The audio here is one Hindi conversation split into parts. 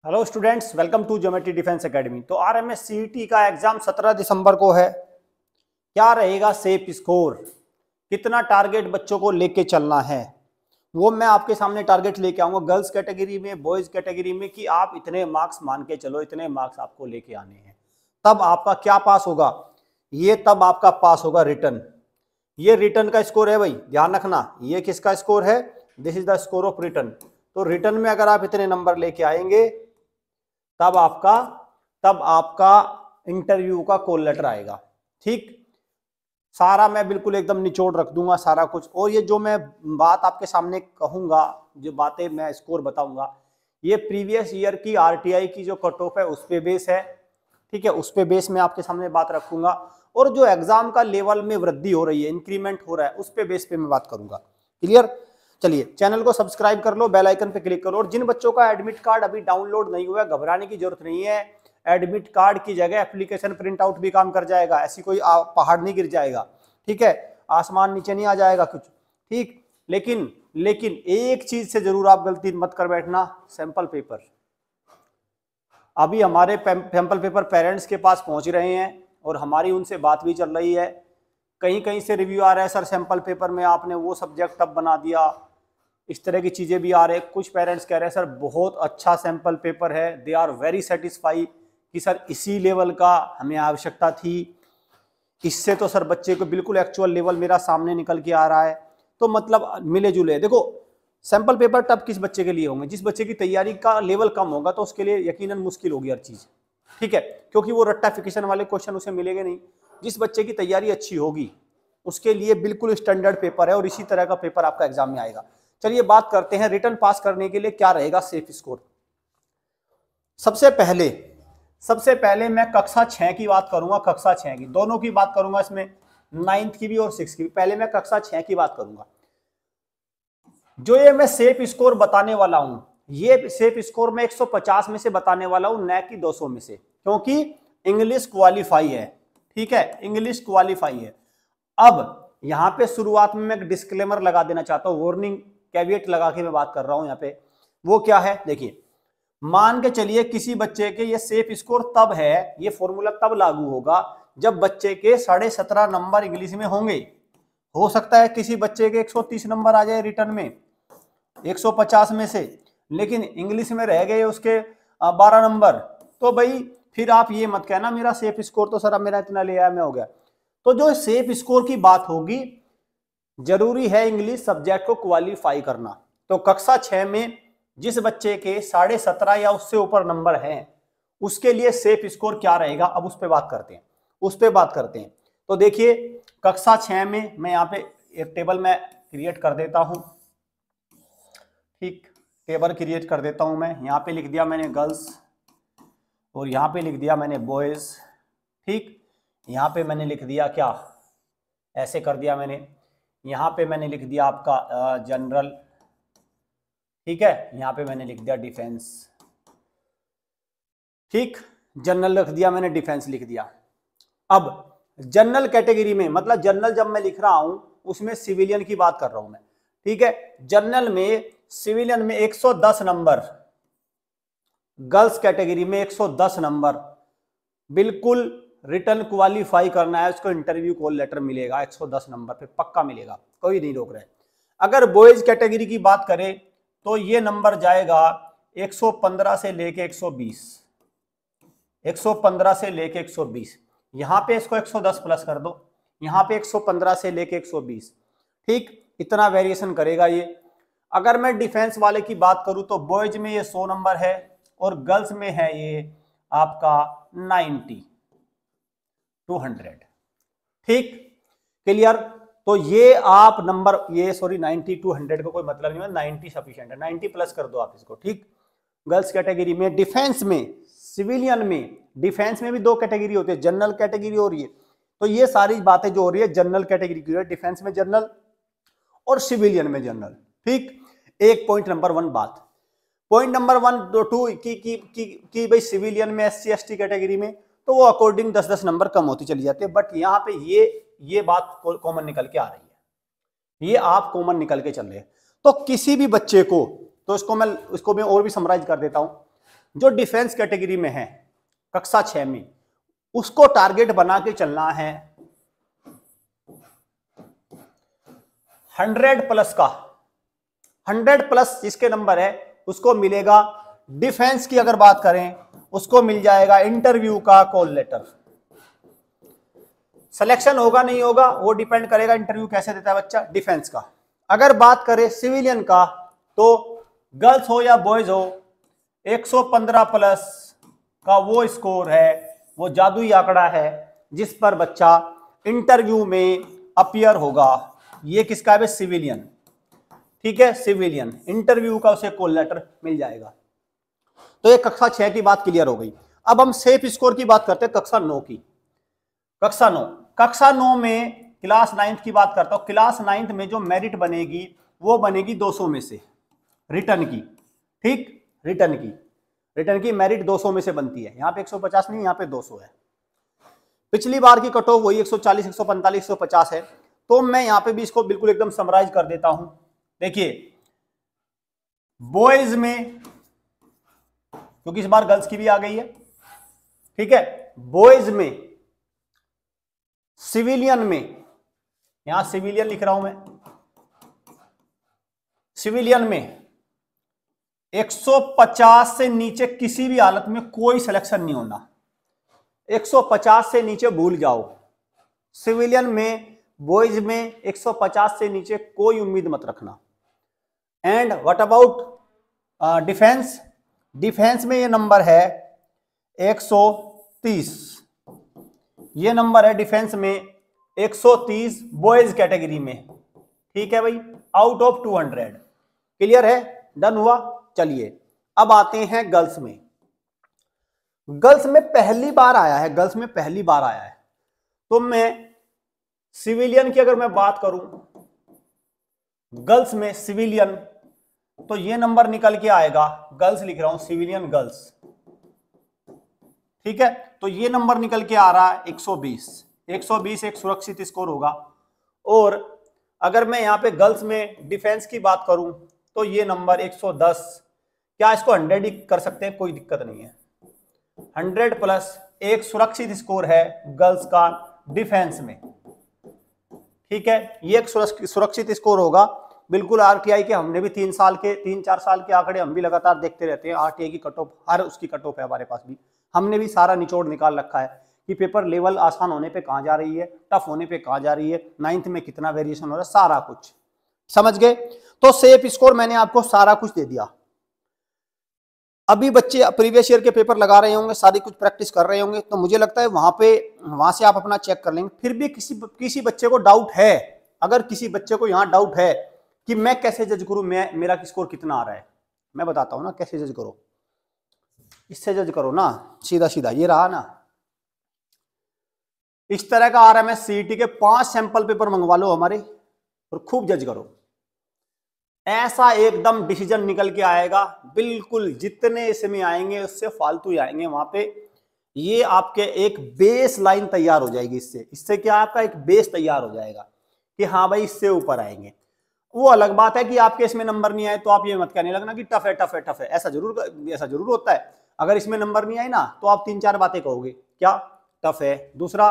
Hello students, welcome to geometry defence academy. तो आरएमएस सीईटी का एग्जाम 17 दिसंबर को है। क्या रहेगा सेफ स्कोर, कितना टारगेट बच्चों को लेके चलना है, वो मैं आपके सामने टारगेट लेके आऊंगा गर्ल्स कैटेगरी में, बॉयज कैटेगरी में, कि आप इतने मार्क्स मान के चलो, इतने मार्क्स आपको लेके आने हैं। तब आपका क्या पास होगा, ये तब आपका पास होगा रिटर्न। ये रिटर्न का स्कोर है भाई, ध्यान रखना। ये किसका स्कोर है? This is the score of return. तो रिटर्न में अगर आप इतने नंबर लेके आएंगे तब आपका इंटरव्यू का कॉल लेटर आएगा। ठीक, सारा मैं बिल्कुल एकदम निचोड़ रख दूंगा सारा कुछ। और ये जो मैं बात आपके सामने कहूंगा, जो बातें मैं स्कोर बताऊंगा, ये प्रीवियस ईयर की आरटीआई की जो कट ऑफ है उस पे बेस है। ठीक है, उस पे बेस में आपके सामने बात रखूंगा। और जो एग्जाम का लेवल में वृद्धि हो रही है, इंक्रीमेंट हो रहा है, उस पे बेस पे मैं बात करूंगा। क्लियर? चलिए, चैनल को सब्सक्राइब कर लो, बेल आइकन पे क्लिक करो। और जिन बच्चों का एडमिट कार्ड अभी डाउनलोड नहीं हुआ है, घबराने की जरूरत नहीं है। एडमिट कार्ड की जगह एप्लीकेशन प्रिंट आउट भी काम कर जाएगा। ऐसी कोई पहाड़ नहीं गिर जाएगा, ठीक है, आसमान नीचे नहीं आ जाएगा कुछ। ठीक, लेकिन एक चीज से जरूर आप गलती मत कर बैठना, सैंपल पेपर। अभी हमारे सैंपल पेपर पेरेंट्स के पास पहुंच रहे हैं और हमारी उनसे बात भी चल रही है। कहीं कहीं से रिव्यू आ रहा है, सर सैंपल पेपर में आपने वो सब्जेक्ट अब बना दिया, इस तरह की चीजें भी आ रहे हैं। कुछ पेरेंट्स कह रहे हैं सर बहुत अच्छा सैंपल पेपर है, दे आर वेरी सेटिस्फाई कि सर इसी लेवल का हमें आवश्यकता थी, इससे तो सर बच्चे को बिल्कुल एक्चुअल लेवल मेरा सामने निकल के आ रहा है। तो मतलब मिले जुले। देखो, सैंपल पेपर टफ किस बच्चे के लिए होंगे? जिस बच्चे की तैयारी का लेवल कम होगा तो उसके लिए यकीनन मुश्किल होगी हर चीज। ठीक है, क्योंकि वो रट्टाफिकेशन वाले क्वेश्चन उसे मिलेंगे नहीं। जिस बच्चे की तैयारी अच्छी होगी उसके लिए बिल्कुल स्टैंडर्ड पेपर है और इसी तरह का पेपर आपका एग्जाम में आएगा। चलिए बात करते हैं रिटर्न पास करने के लिए क्या रहेगा सेफ स्कोर। सबसे पहले मैं कक्षा 6 की बात करूंगा, कक्षा 6 की, दोनों की बात करूंगा इसमें, 9th की भी और 6th की भी। पहले मैं कक्षा 6 की बात करूंगा। जो ये मैं सेफ स्कोर बताने वाला हूं, ये सेफ स्कोर मैं 150 में से बताने वाला हूं, न कि 200 में से, क्योंकि इंग्लिश क्वालिफाई है। ठीक है, इंग्लिश क्वालिफाई है। अब यहां पे शुरुआत में मैं डिस्क्लेमर लगा देना चाहता हूं, वार्निंग कैविएट लगा के मैं बात कर रहा हूं यहां पे। वो क्या है? देखिए, मान के चलिए किसी बच्चे के ये सेफ स्कोर तब है, ये फॉर्मूला तब लागू होगा जब बच्चे के 17.5 नंबर इंग्लिश में होंगे। हो सकता है किसी बच्चे के 130 नंबर आ जाए रिटर्न में 150 में से, लेकिन इंग्लिश में रह गए उसके 12 नंबर। तो भाई फिर आप ये मत कहना मेरा सेफ स्कोर तो सर अब मेरा इतना ले आया मैं हो गया। तो जो सेफ स्कोर की बात होगी, जरूरी है इंग्लिश सब्जेक्ट को क्वालिफाई करना। तो कक्षा 6 में जिस बच्चे के 17.5 या उससे ऊपर नंबर हैं उसके लिए सेफ स्कोर क्या रहेगा, अब उस पर बात करते हैं। तो देखिए, कक्षा 6 में मैं यहाँ पे एक टेबल में क्रिएट कर देता हूं। ठीक, टेबल क्रिएट कर देता हूं मैं। यहाँ पे लिख दिया मैंने गर्ल्स और यहाँ पे लिख दिया मैंने बॉयज। ठीक, यहाँ पे मैंने लिख दिया क्या, ऐसे कर दिया मैंने। यहाँ पे मैंने लिख दिया आपका जनरल। ठीक है, यहाँ पे मैंने लिख दिया डिफेंस। ठीक, जनरल रख दिया मैंने, डिफेंस लिख दिया। अब जनरल कैटेगरी में, मतलब जनरल जब मैं लिख रहा हूं उसमें सिविलियन की बात कर रहा हूं मैं। ठीक है, जनरल में सिविलियन में 110 नंबर, गर्ल्स कैटेगरी में 110 नंबर, बिल्कुल रिटर्न क्वालिफाई करना है उसको, इंटरव्यू कॉल लेटर मिलेगा 110 नंबर पे पक्का मिलेगा, कोई नहीं रोक रहा है। अगर बॉयज कैटेगरी की बात करें तो ये नंबर जाएगा 115 से लेके 120, 115 से लेके 120। यहां पे इसको 110 प्लस कर दो, यहां पे 115 से लेके 120। ठीक, इतना वेरिएशन करेगा ये। अगर मैं डिफेंस वाले की बात करूं तो बॉयज में ये 100 नंबर है और गर्ल्स में है ये आपका 90 टू 100। ठीक, क्लियर? तो ये आप नंबर, ये सॉरी 90 टू 100 को कोई मतलब नहीं है, 90 सफिशिएंट है, 90 प्लस कर दो आप इसको। ठीक, गर्ल्स कैटेगरी में। डिफेंस में, सिविलियन में, डिफेंस में भी दो कैटेगरी होती है, जनरल कैटेगरी हो रही है। तो ये सारी बातें जो हो रही है जनरल कैटेगरी की है, डिफेंस में जनरल और सिविलियन में जनरल। ठीक, एक पॉइंट नंबर 1 बात। पॉइंट नंबर 1 2 की भाई सिविलियन में SC ST कैटेगरी में तो वो अकॉर्डिंग 10-10 नंबर कम होती चली जाती है। बट यहाँ पे ये बात कॉमन निकल के आ रही है, ये आप कॉमन निकल के चल रहे हैं। तो किसी भी बच्चे को, तो इसको मैं और भी समराइज कर देता हूं। जो डिफेंस कैटेगरी में है कक्षा 6 में, उसको टारगेट बना के चलना है 100 प्लस का। 100 प्लस जिसके नंबर है उसको मिलेगा, डिफेंस की अगर बात करें उसको मिल जाएगा इंटरव्यू का कॉल लेटर। सिलेक्शन होगा नहीं होगा वो डिपेंड करेगा इंटरव्यू कैसे देता है बच्चा डिफेंस का। अगर बात करें सिविलियन का, तो गर्ल्स हो या बॉयज हो, 115 प्लस का वो स्कोर है, वो जादुई आंकड़ा है जिस पर बच्चा इंटरव्यू में अपीयर होगा। ये किसका है? सिविलियन। ठीक है, सिविलियन इंटरव्यू का उसे कॉल लेटर मिल जाएगा। तो ये कक्षा 6 की बात क्लियर हो गई। अब हम सेफ स्कोर की बात करते हैं कक्षा 9 की। कक्षा 9 में क्लास 9th की बात करता हूं। क्लास 9th में जो मेरिट बनेगी वो बनेगी 200 में से, रिटर्न की। ठीक, रिटर्न की मेरिट 200 में से बनती है। यहां पे 150 नहीं, यहां पे 200 है। पिछली बार की कट ऑफ वही 140, 145, 150 है। तो मैं यहां पे भी इसको बिल्कुल एकदम समराइज कर देता हूं। देखिए, बॉयज में, क्योंकि इस बार गर्ल्स की भी आ गई है, ठीक है, बॉयज में, सिविलियन में, यहां सिविलियन लिख रहा हूं मैं, सिविलियन में 150 से नीचे किसी भी हालत में कोई सिलेक्शन नहीं होना। 150 से नीचे भूल जाओ। सिविलियन में, बॉयज में 150 से नीचे कोई उम्मीद मत रखना। And what about defence? Defence में ये नंबर है 130। ये नंबर है डिफेंस में 130 बॉयज कैटेगरी में। ठीक है भाई, आउट ऑफ 200। क्लियर है? डन हुआ। चलिए अब आते हैं गर्ल्स में। गर्ल्स में पहली बार आया है, गर्ल्स में पहली बार आया है। तो मैं सिविलियन की अगर मैं बात करूं, गर्ल्स में सिविलियन, तो ये नंबर निकल के आएगा, गर्ल्स लिख रहा हूं, सिविलियन गर्ल्स। ठीक है, तो ये नंबर निकल के आ रहा है 120। 120 एक सुरक्षित स्कोर होगा। और अगर मैं यहां पे गर्ल्स में डिफेंस की बात करूं तो ये नंबर 110। क्या इसको 100 ही कर सकते हैं? कोई दिक्कत नहीं है। 100 प्लस एक सुरक्षित स्कोर है गर्ल्स का डिफेंस में। ठीक है, ये एक सुरक्षित स्कोर होगा बिल्कुल। आरटीआई के हमने भी 3-4 साल के आंकड़े हम भी लगातार देखते रहते हैं। आरटीआई की कट ऑफ, हर उसकी कट ऑफ है हमारे पास भी। हमने भी सारा निचोड़ निकाल रखा है कि पेपर लेवल आसान होने पे कहां जा रही है, टफ होने पे कहां जा रही है, 9th में कितना वेरिएशन हो रहा है, सारा कुछ समझ गए। तो सेफ स्कोर मैंने आपको सारा कुछ दे दिया। अभी बच्चे प्रीवियस ईयर के पेपर लगा रहे होंगे, सारी कुछ प्रैक्टिस कर रहे होंगे, तो मुझे लगता है वहां से आप अपना चेक कर लेंगे। फिर भी किसी बच्चे को डाउट है, अगर किसी बच्चे को यहाँ डाउट है कि मैं कैसे जज करूं, मेरा स्कोर कितना आ रहा है, मैं बताता हूं ना कैसे जज करो। इससे जज करो ना, सीधा सीधा ये रहा ना, इस तरह का आरएमएस सीईटी के 5 सैंपल पेपर मंगवा लो हमारे और खूब जज करो। ऐसा एकदम डिसीजन निकल के आएगा, बिल्कुल जितने इसमें आएंगे उससे फालतू ही आएंगे वहां पे। ये आपके एक बेस लाइन तैयार हो जाएगी। इससे क्या आपका एक बेस तैयार हो जाएगा कि हाँ भाई इससे ऊपर आएंगे। वो अलग बात है कि आपके इसमें नंबर नहीं आए तो आप ये मत कहने लगना कि टफ है टफ है टफ है। ऐसा जरूर होता है। अगर इसमें नंबर नहीं आए ना तो आप 3-4 बातें कहोगे, क्या टफ है, दूसरा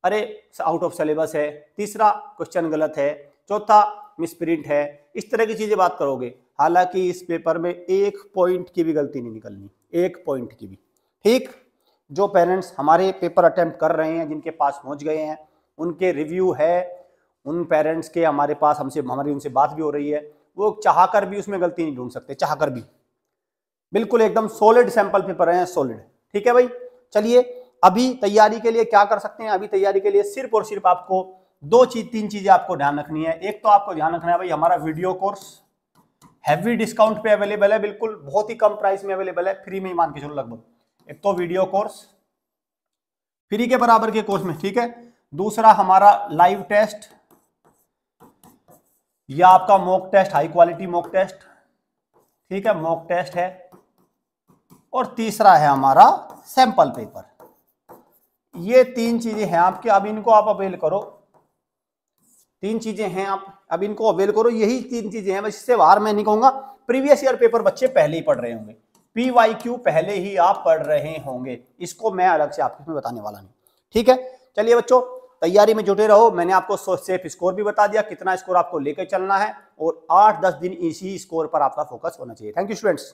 अरे आउट ऑफ सिलेबस है, तीसरा क्वेश्चन गलत है, चौथा मिसप्रिंट है, इस तरह की चीजें बात करोगे। हालांकि इस पेपर में 1 पॉइंट की भी गलती नहीं निकलनी, 1 पॉइंट की भी। ठीक, जो पेरेंट्स हमारे पेपर अटेम्प्ट कर रहे हैं, जिनके पास पहुंच गए हैं, उनके रिव्यू है, उन पेरेंट्स के हमारे पास हमारी उनसे बात भी हो रही है, वो चाहकर भी उसमें गलती नहीं ढूंढ सकते, चाहकर भी। बिल्कुल एकदम सॉलिड सैंपल पेपर हैं, सॉलिड। ठीक है भाई, चलिए अभी तैयारी के लिए क्या कर सकते हैं। अभी तैयारी के लिए सिर्फ और सिर्फ आपको 3 चीजें आपको ध्यान रखनी है। एक तो आपको ध्यान रखना है भाई, हमारा वीडियो कोर्स हैवी डिस्काउंट पे अवेलेबल है, बिल्कुल बहुत ही कम प्राइस में अवेलेबल है, फ्री में ही मान के चलो लगभग। एक तो वीडियो कोर्स फ्री के बराबर के कोर्स में, ठीक है। दूसरा हमारा लाइव टेस्ट या आपका mock test, high quality mock test, ठीक है, मॉक टेस्ट है। और तीसरा है हमारा सैंपल पेपर। ये 3 चीजें हैं आपके, अब इनको आप अवेल करो। 3 चीजें हैं, आप अब इनको अवेल करो। यही 3 चीजें हैं, बस इससे बाहर मैं नहीं कहूंगा। प्रीवियस ईयर पेपर बच्चे पहले ही पढ़ रहे होंगे, PYQ पहले ही आप पढ़ रहे होंगे, इसको मैं अलग से आपको बताने वाला नहीं। ठीक है, चलिए बच्चों तैयारी में जुटे रहो। मैंने आपको सेफ स्कोर भी बता दिया, कितना स्कोर आपको लेकर चलना है, और 8-10 दिन इसी स्कोर पर आपका फोकस होना चाहिए। Thank you students.